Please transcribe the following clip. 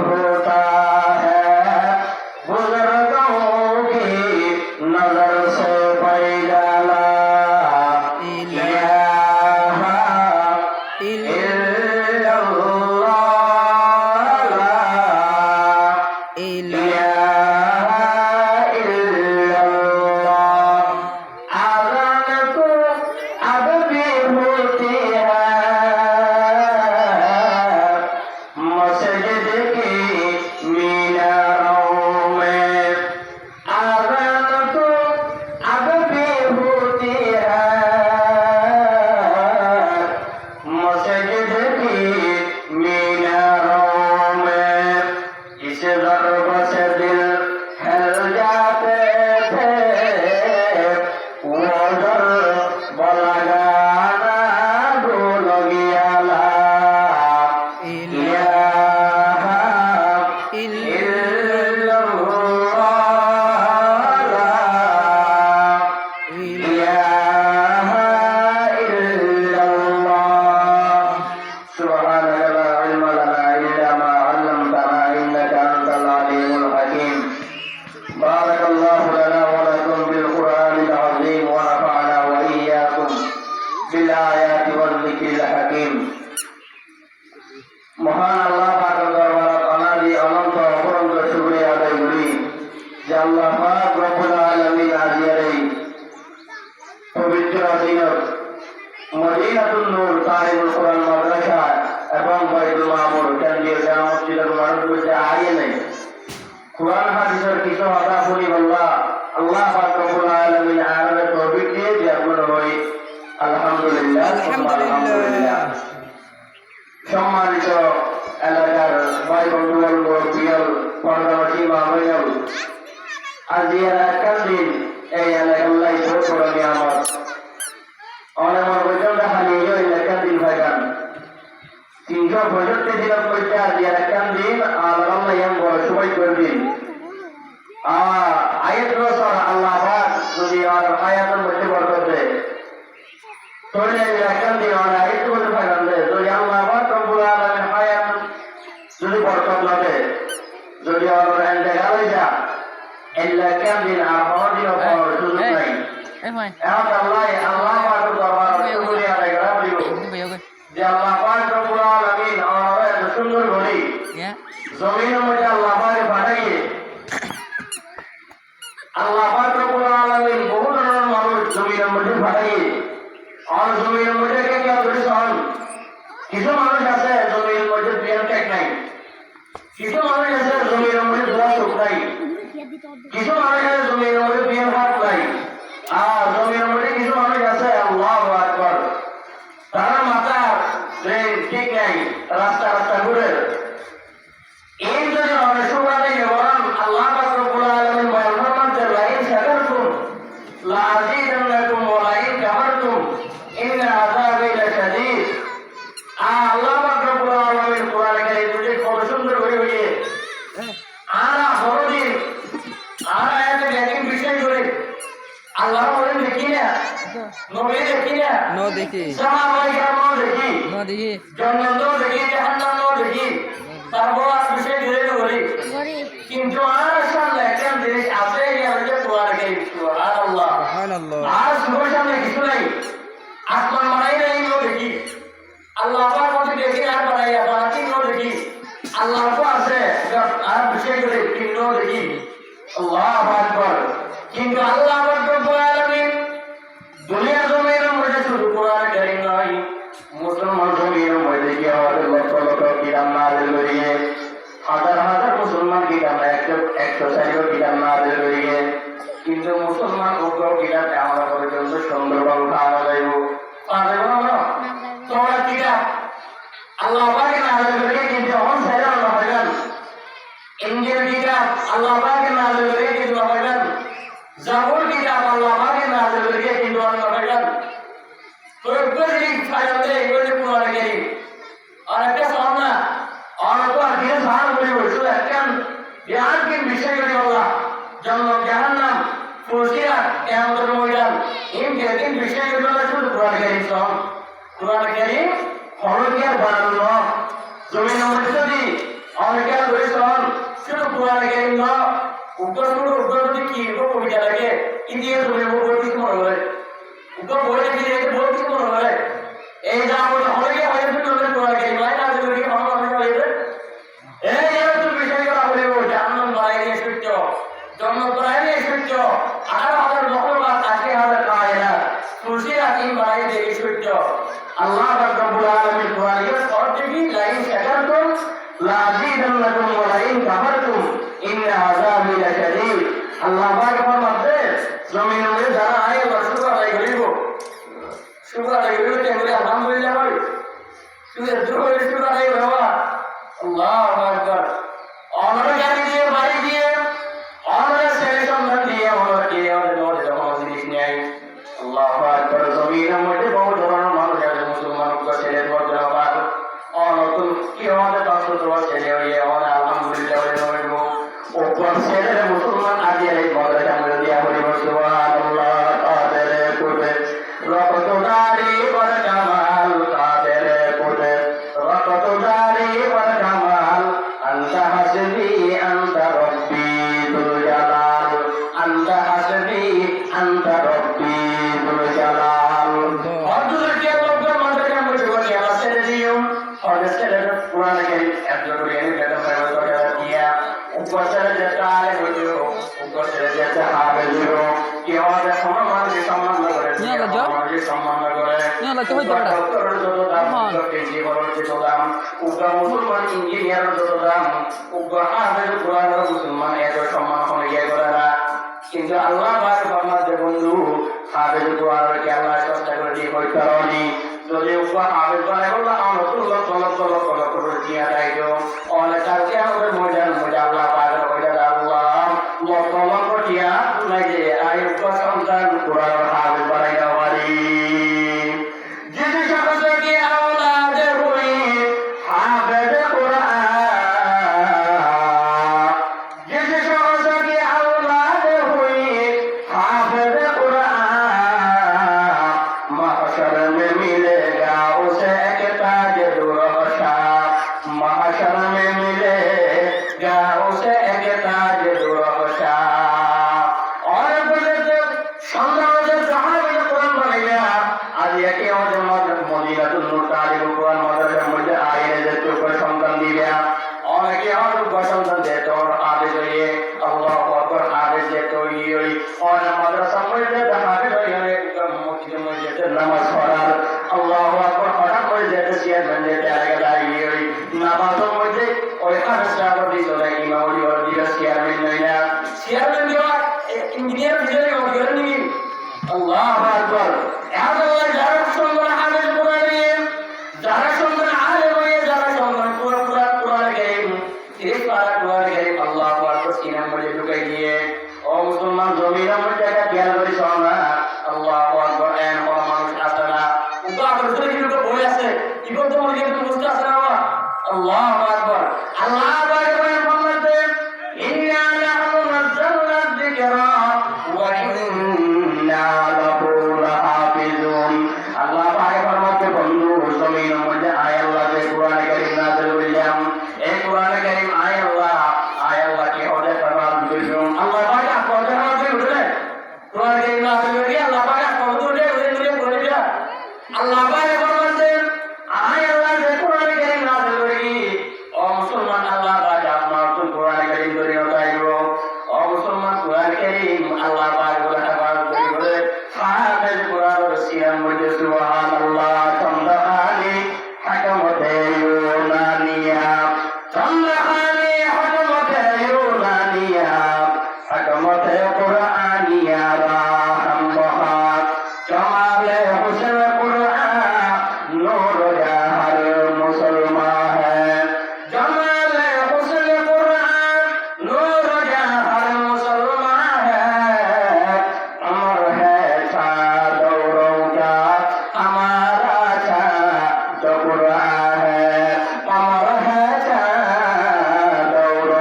होता है बुजुर्गों की नजर से पैजाला इलाहा इल्लल्लाह ला इलाहा इल्लल्लाह आज़ान तो अब भी होती है मस्जिद की मीनारों में आज़ान तो अब भी होती है मस्जिद की मीनारों में इस ज़र्ब से दिल हिल जाते थे वो ज़र्ब लगाना भूल गया ला इलाहा इल्लल्लाह ला इलाहा इल्लल्लाह सुब्हानका ला इल्मा लना इल्ला मा 'allamtana innaka antal alimul hakim barakallahu lana wa lakum bil qur'anil azim wa nafa'ana wa iyyakum bil ayati wal dhikril hakim মহান আল্লাহ পাকের দরবারে অনাদি অনন্ত অপরন্ত শুকরিয়া আদায় করি যে আল্লাহ পাক রব্বুল আলামিন আজিয়ার এই পবিত্র দিনত মদিনাতুন নূর তারিকুল কোরআন মাদ্রাসা এবং বাইতুল মামুর কেন্দ্রীয় জামা মসজিদের মানুষগুলোকে আইয়ে নেই কোরআন হাদিসের কিছু কথা শুনি আল্লাহ পাক রব্বুল আলামিন আমাদের তৌফিক দিয়ে যেগুলো হয় আলহামদুলিল্লাহ আলহামদুলিল্লাহ সম্মানিত এলাকার ভাই বন্ধুবর্গ প্রিয় পর্দাবাসী মা বোনেরা আজ এর একটা দিন এই এলাকায় ছোট ছোট নিয়ামত অনেক পর্যন্ত খালি এই একটা দিন ভাইগান 365 দিন পর্যন্ত আজ এর একটা দিন আল্লাহ ইয়াম বড় সবাই করে দিন আয়াত রসর আল্লাহ পাক যদি আর আয়াতের মধ্যে বরকত দেয় তাহলে একটা দিন আর আয়াত বলতে পারেন যদি আল্লাহ পাক রব্বুল আলামিন আয়াত যদি বরকত না দেয় যদি আর ইন্তেকাল হয়ে যায় এলা কেমন আর হদিন পর সুযোগ নাই এখন আল্লাহ পাকের দরবারে শুকরিয়া আদায় করা বলিব যে আল্লাহ পাক রব্বুল আলামিন আমাদের এত সুন্দর ঘড়ি জমিনের মধ্যে আল্লাহ পাকে পাঠাইয়ে আল্লাহ পাক রব্বুল আলামিন বহু ধরনের মানুষ জমিনের মধ্যে পাঠাইয়ে আর জমিনের মধ্যে কে কে করেছেন কিছু মানুষ আছে জমিনের মধ্যে প্রিয় টেক নাই কিছু মানুষ আছে জমিনের মধ্যে দোয়া চোখ নাই কিছু মানুষ আছে জমিনের মধ্যে প্রিয় হাত নাই আর জমিনের মধ্যে কিছু মানুষ আছে আল্লাহু আকবার তারা মাথা ঠিক নাই রাস্তা রাস্তা ঘুরে এই জন্য অনেক সময় বলেন আল্লাহ পাক রব্বুল আলামিন বলেন ফরমানতে লাইন শাকারতুম লা আযীদান্নাকুম ওয়া লাইন কাফারতুম ইন্না আযাবি লাশাদীদ আল্লাহ পাক রব্বুল আলামিন কোরআনে কারীমে কত সুন্দর করে বলে আরা হরদিন আরা এত লেকিন বিষয় করে আল্লাহ বলেন দেখি না নবী দেখি না নো দেখি সাহাবায়ে কেরাম দেখি নো দেখি জান্নাত দেখি জাহান্নাম দেখি তারপর বিষয় ধরে ধরে কিন্তু আর সামনে একটা জিনিস আছে যে কোরআনে কারীম সুবহানাল্লাহ সুবহানাল্লাহ আর সুবহান সামনে কিছু নাই আসমান মারাই নাই নো দেখি আল্লাহ পাক কত দেখি আর বানাই বানাতি নো দেখি আল্লাহ তো আছে আর বিষয় করে কিন্তু দেখি আল্লাহু আকবার কিন্তু আল্লাহ পাক রব্বুল আলামিন দুনিয়া জমিনের মধ্যে শুধু কোরআন কারীম নয় মুসলমান জমিনের মধ্যে কি আমাদের লক্ষ লক্ষ কিতাব নাযিল করিয়ে হাজার হাজার মুসলমান কিতাব 104 কিতাব নাযিল করিয়ে কিন্তু মুসলমান অজ্ঞ কিতাব আমরা পর্যন্ত সুন্দরভাবে পাওয়া যাইব আমরা তোমরা কিতাব আল্লাহ পাক নাযিল করিয়ে কিন্তু অন সাইরা আল্লাহ পাক ইনজিল কিতাব আল্লাহ পাক নাযিল করিয়ে কিন্তু আল্লাহ জাবুর কিতাব আল্লাহ পাক নাযিল করিয়ে কিন্তু আল্লাহ পাক তো একবারই ফায়দা এগুলো কোরআন কারীম আর একটা সামনা আর তো আর দিন সাহান বলি বলছো একখান জ্ঞান কি বিষয় করে আল্লাহ জন্ম জাহান্নাম ফুলসিরাত কিয়ামতের ময়দান এই জ্ঞান বিষয় করে আল্লাহ শুধু কোরআন কারীম সব কোরআন কারীম হলো কি আর বানানো জমিনের মধ্যে যদি অনেকে ধরেছেন শুধু কোরআন কারীম না উত্তর যদি কি কবিতা লাগে ইতিহাস বলে বই কিছু মনে হয় উত্তর বই লিখে বই কিছু মনে হয় এই যা বলে অনেকে হয়তো কোরআন কারীম হয় না যদি অনেকে হয়তো এই যে বিষয় করা বলে জন্ম বাড়াইলে সত্য জন্ম বাড়াইলে সত্য 18,000 মহল্লা 80,000 কায়না তুলসী আকিম বাড়াইলে সত্য আল্লাহ রাব্বুল আলামিন কোরআনের শর্তে কি লাইন শাকারতুম লা আযীদান্নাকুম ওয়া লাইন কাফারতুম ইন্না আযাবি লাশাদীদ আল্লাহ পাক ফরমাতে জমিনে যারা আয় শুকর আদায় করিব শুকর আদায় করিব তাহলে আলহামদুলিল্লাহ হয় শুকর আদায় বাবা আল্লাহু আকবার আমরা গাড়ি দিয়ে বাড়ি দিয়ে আমরা ছেলে সন্তান দিয়ে আমরা কে আমাদের দৌড়ে যখন জিনিস নেই আল্লাহু আকবার জমিনের মধ্যে বহু ধরনের মানুষ আছে মুসলমান ছেলে বলতে আবার অনতুন কি আমাদের পাঁচশো তোমার ছেলে হয়ে আমাদের আলহামদুলিল্লাহ হইব ওপর ছেলে মুসলমান আগে এই মদের সামনে দিয়া হইব সুবহানাল্লাহ তাদের কুদে রকত দাড়ি বড় কামাল তাদের কুদে রকত দাড়ি বড় কামাল আনতা হাসবি আনতা রব্বি দুল জালাল আনতা হাসবি আনতা রব্বি দুল জালাল হযরত কে বলতে মদের সামনে বসে আছে দিও হযরত কোরআন কারীম একজন করে এটা ফরমাতে দিয়া উপসরে যেটা আলে হইলো উপসরে যেটা হবে দিও কি আমাদের সম্মান যে সম্মান করে আমাদের সম্মান করে না লাগতে হইতো এটা জীবনের যে দাম উগ্র মুসলমান ইঞ্জিনিয়ার যত দাম উগ্র হাফেজ কোরআন মুসলমান এত সম্মান করে ইয়ে করে না কিন্তু আল্লাহ পাক ফরমাতে বন্ধু হাফেজ কোরআনকে আল্লাহ সস্তা করে দিয়ে কই কারণে যদি উগ্র হাফেজ করে বলা আল্লাহ তলব করে দিয়া দাইতো অনেক কাছে আমাদের মজা আল্লাহ পাক কইরা আল্লাহ মতলব দিয়া নাই যে আই উগ্র সন্তান কোরআন হাফেজ বানাই দাওয়ারি নামাজ পড়ার আল্লাহু আকবার হঠাৎ করে যেতে চেয়ারম্যান যেতে আগে দাঁড়িয়ে ওই নামাজের মধ্যে ওই হাদিসটা বলি চলে ইমামুল ওয়াদির চেয়ারম্যান নইনা চেয়ারম্যান দেওয়া ইঞ্জিনিয়ার ভিতরে ওগুলো নি আল্লাহু আকবার আল্লাহ যারা সন্তান হাদিস কোরআন নিয়ে যারা সন্তান আলেম হয়ে যারা সন্তান কোরআন গায়ে এই পারা কোরআন গায়ে আল্লাহু আকবার সিনার মধ্যে ঢুকাই দিয়ে ও মুসলমান জমিনের মধ্যে একটা খেয়াল করি শোনা আল্লাহু আকবার এন কোন মানুষ আছে না উবা বলতে কিন্তু বই আছে কি বলতে মনে কিন্তু বুঝতে আছে না আল্লাহু আকবার আল্লাহ